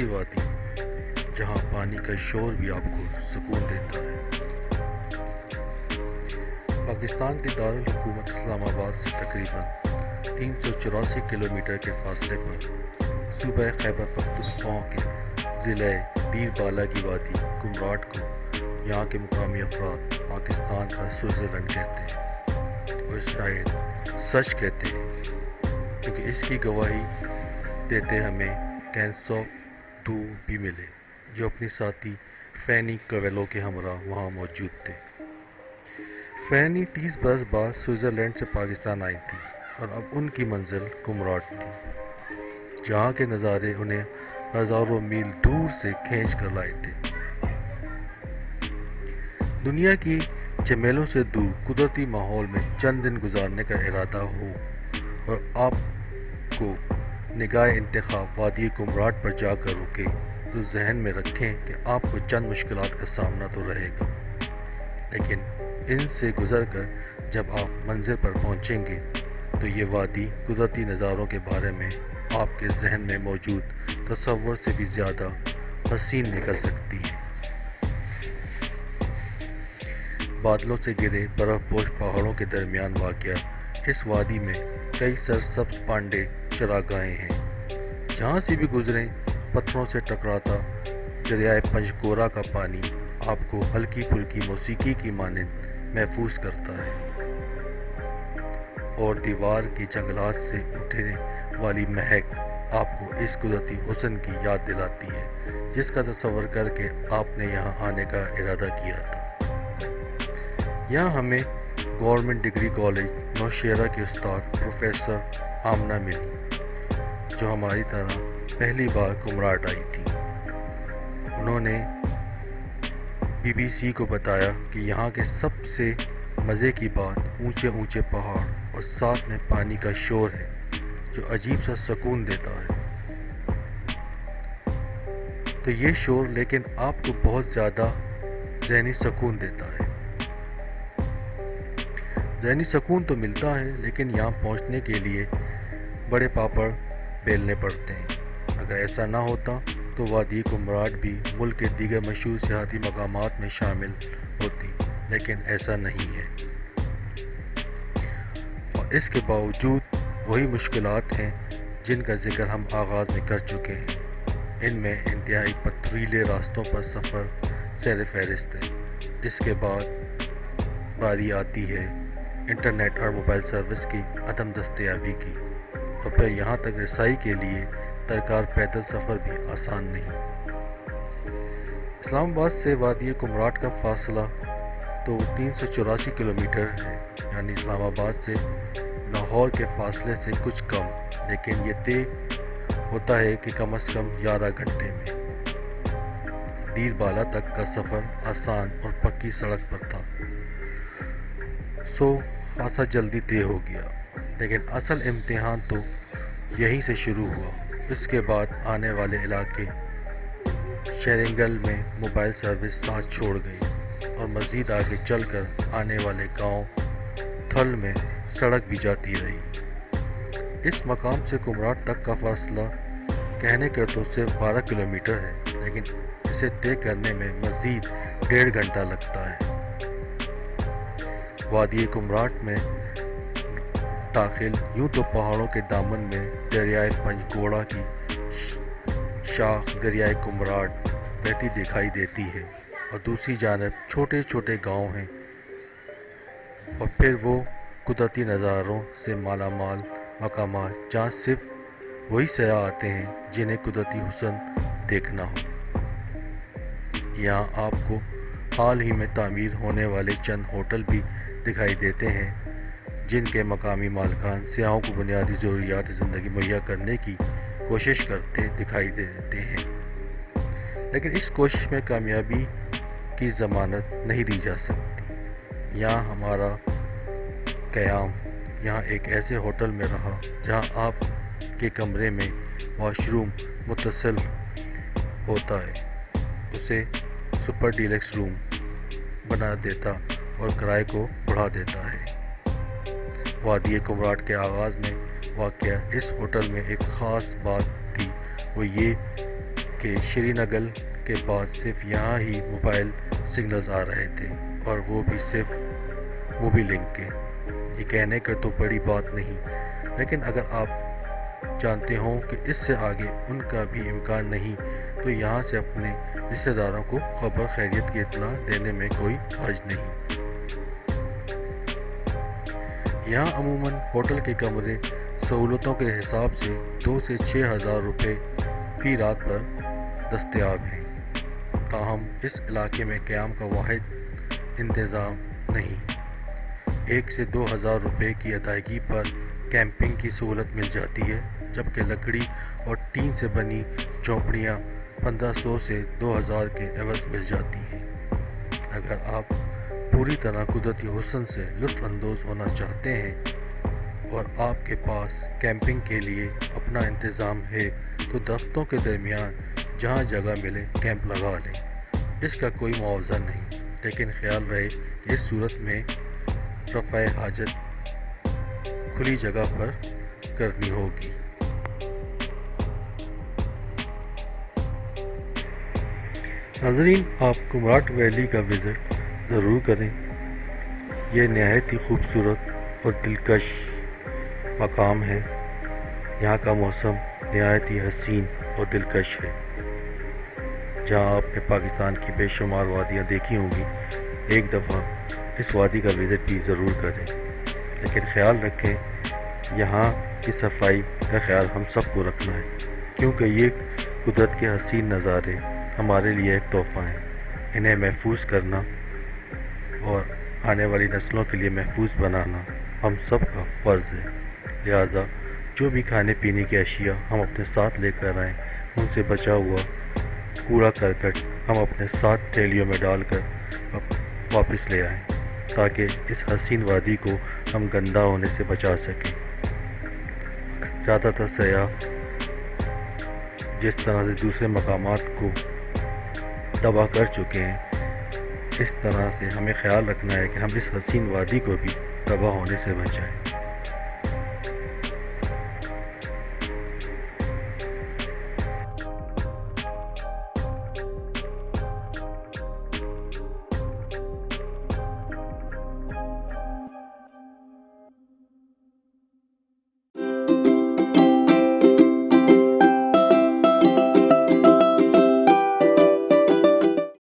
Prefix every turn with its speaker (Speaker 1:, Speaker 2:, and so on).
Speaker 1: ایسی وادی جہاں پانی کا شور بھی آپ کو سکون دیتا ہے۔ پاکستان کے دارالحکومت اسلام آباد سے تقریباً 384 کلومیٹر کے فاصلے پر صوبہ خیبر پختونخوا کے ضلع دیر بالا کی وادی کمراٹ کو یہاں کے مقامی افراد پاکستان کا سوئٹزرلینڈ کہتے ہیں، اور شاید سچ کہتے ہیں کیونکہ اس کی گواہی دیتے ہمیں کینسوف بھی ملے جو اپنی ساتھی فینی کویلو کے ہمراہ وہاں موجود تھے۔ فینی 30 برس بعد سوئٹزرلینڈ سے پاکستان آئی تھی اور اب ان کی منزل کمراٹ تھی، جہاں کے نظارے انہیں ہزاروں میل دور سے کھینچ کر لائے تھے۔ دنیا کی جھمیلوں سے دور قدرتی ماحول میں چند دن گزارنے کا ارادہ ہو اور آپ کو نگاہ انتخاب وادی کمراٹ پر جا کر رکے تو ذہن میں رکھیں کہ آپ کو چند مشکلات کا سامنا تو رہے گا، لیکن ان سے گزر کر جب آپ منزل پر پہنچیں گے تو یہ وادی قدرتی نظاروں کے بارے میں آپ کے ذہن میں موجود تصور سے بھی زیادہ حسین نکل سکتی ہے۔ بادلوں سے گرے برف پوش پہاڑوں کے درمیان واقع اس وادی میں کئی سرسبز پانڈے چراگاہیں ہیں۔ جہاں سے بھی گزریں پتھروں سے ٹکراتا دریائے پنجگورہ کا پانی آپ کو ہلکی پھلکی موسیقی کی مانند محفوظ کرتا ہے، اور دیوار کی جنگلات سے اٹھنے والی مہک آپ کو اس قدرتی حسن کی یاد دلاتی ہے جس کا تصور کر کے آپ نے یہاں آنے کا ارادہ کیا تھا۔ یہاں ہمیں گورنمنٹ ڈگری کالج نوشہرہ کے استاد پروفیسر آمنہ ملی جو ہماری طرح پہلی بار کمراٹ آئی تھی۔ انہوں نے BBC کو بتایا کہ یہاں کے سب سے مزے کی بات اونچے اونچے پہاڑ اور ساتھ میں پانی کا شور ہے جو عجیب سا سکون دیتا ہے۔ تو یہ شور لیکن آپ کو بہت زیادہ ذہنی سکون دیتا ہے۔ ذہنی سکون تو ملتا ہے لیکن یہاں پہنچنے کے لیے بڑے پاپڑ بیلنے پڑتے ہیں۔ اگر ایسا نہ ہوتا تو وادی کمراٹ بھی ملک کے دیگر مشہور سیاحتی مقامات میں شامل ہوتی، لیکن ایسا نہیں ہے، اور اس کے باوجود وہی مشکلات ہیں جن کا ذکر ہم آغاز میں کر چکے ہیں۔ ان میں انتہائی پتھریلے راستوں پر سفر سیر فہرست ہے۔ اس کے بعد باری آتی ہے انٹرنیٹ اور موبائل سروس کی عدم دستیابی کی، اور پھر یہاں تک رسائی کے لیے درکار پیدل سفر بھی آسان نہیں۔ اسلام آباد سے وادی کمراٹ کا فاصلہ تو 384 کلومیٹر ہے، یعنی اسلام آباد سے لاہور کے فاصلے سے کچھ کم، لیکن یہ طے ہوتا ہے کہ کم از کم 11 گھنٹے میں۔ دیر بالا تک کا سفر آسان اور پکی سڑک پر تھا، سو خاصا جلدی طے ہو گیا، لیکن اصل امتحان تو یہیں سے شروع ہوا۔ اس کے بعد آنے والے علاقے شیرنگل میں موبائل سروس ساتھ چھوڑ گئی، اور مزید آگے چل کر آنے والے گاؤں تھل میں سڑک بھی جاتی رہی۔ اس مقام سے کمراٹ تک کا فاصلہ کہنے کا تو صرف 12 کلومیٹر ہے، لیکن اسے طے کرنے میں مزید 1.5 گھنٹہ لگتا ہے۔ وادی کمراٹ میں داخل یوں تو پہاڑوں کے دامن میں دریائے پنجگورہ کی شاخ دریائے کمراٹ بہتی دکھائی دیتی ہے، اور دوسری جانب چھوٹے چھوٹے گاؤں ہیں، اور پھر وہ قدرتی نظاروں سے مالا مال مقامات جہاں صرف وہی سیاح آتے ہیں جنہیں قدرتی حسن دیکھنا ہو۔ یہاں آپ کو حال ہی میں تعمیر ہونے والے چند ہوٹل بھی دکھائی دیتے ہیں جن کے مقامی مالکان سیاحوں کو بنیادی ضروریات زندگی مہیا کرنے کی کوشش کرتے دکھائی دیتے ہیں، لیکن اس کوشش میں کامیابی کی ضمانت نہیں دی جا سکتی۔ یہاں ہمارا قیام یہاں ایک ایسے ہوٹل میں رہا جہاں آپ کے کمرے میں واش روم متصل ہوتا ہے، اسے سپر ڈیلکس روم بنا دیتا اور کرائے کو بڑھا دیتا ہے۔ وادی کمراٹ کے آغاز میں واقع اس ہوٹل میں ایک خاص بات تھی، وہ یہ کہ شری نگر کے بعد صرف یہاں ہی موبائل سگنلز آ رہے تھے، اور وہ بھی صرف موبی لنک کے۔ یہ کہنے کا تو بڑی بات نہیں، لیکن اگر آپ جانتے ہوں کہ اس سے آگے ان کا بھی امکان نہیں، تو یہاں سے اپنے رشتہ داروں کو خبر خیریت کی اطلاع دینے میں کوئی حرج نہیں۔ یہاں عموماً ہوٹل کے کمرے سہولتوں کے حساب سے 2 سے 6 ہزار روپے فی رات پر دستیاب ہیں، تاہم اس علاقے میں قیام کا واحد انتظام نہیں۔ 1 سے 2 ہزار روپے کی ادائیگی پر کیمپنگ کی سہولت مل جاتی ہے، جبکہ لکڑی اور ٹین سے بنی جھونپڑیاں 1500 سے 2000 کے عوض مل جاتی ہیں۔ اگر آپ پوری طرح قدرتی حسن سے لطف اندوز ہونا چاہتے ہیں اور آپ کے پاس کیمپنگ کے لیے اپنا انتظام ہے، تو درختوں کے درمیان جہاں جگہ ملے کیمپ لگا لیں۔ اس کا کوئی معاوضہ نہیں، لیکن خیال رہے کہ اس صورت میں رفع حاجت کھلی جگہ پر کرنی ہوگی۔ ناظرین، آپ کمراٹ ویلی کا وزٹ ضرور کریں۔ یہ نہایت ہی خوبصورت اور دلکش مقام ہے۔ یہاں کا موسم نہایت ہی حسین اور دلکش ہے۔ جہاں آپ نے پاکستان کی بے شمار وادیاں دیکھی ہوں گی، ایک دفعہ اس وادی کا وزٹ بھی ضرور کریں، لیکن خیال رکھیں یہاں کی صفائی کا خیال ہم سب کو رکھنا ہے، کیونکہ یہ قدرت کے حسین نظارے ہمارے لیے ایک تحفہ ہیں۔ انہیں محفوظ کرنا اور آنے والی نسلوں کے لیے محفوظ بنانا ہم سب کا فرض ہے۔ لہٰذا جو بھی کھانے پینے کی اشیاء ہم اپنے ساتھ لے کر آئیں، ان سے بچا ہوا کوڑا کرکٹ ہم اپنے ساتھ تھیلیوں میں ڈال کر واپس لے آئیں، تاکہ اس حسین وادی کو ہم گندا ہونے سے بچا سکیں۔ زیادہ تر سیاح جس طرح سے دوسرے مقامات کو تباہ کر چکے ہیں، اس طرح سے ہمیں خیال رکھنا ہے کہ ہم اس حسین وادی کو بھی تباہ ہونے سے بچائیں۔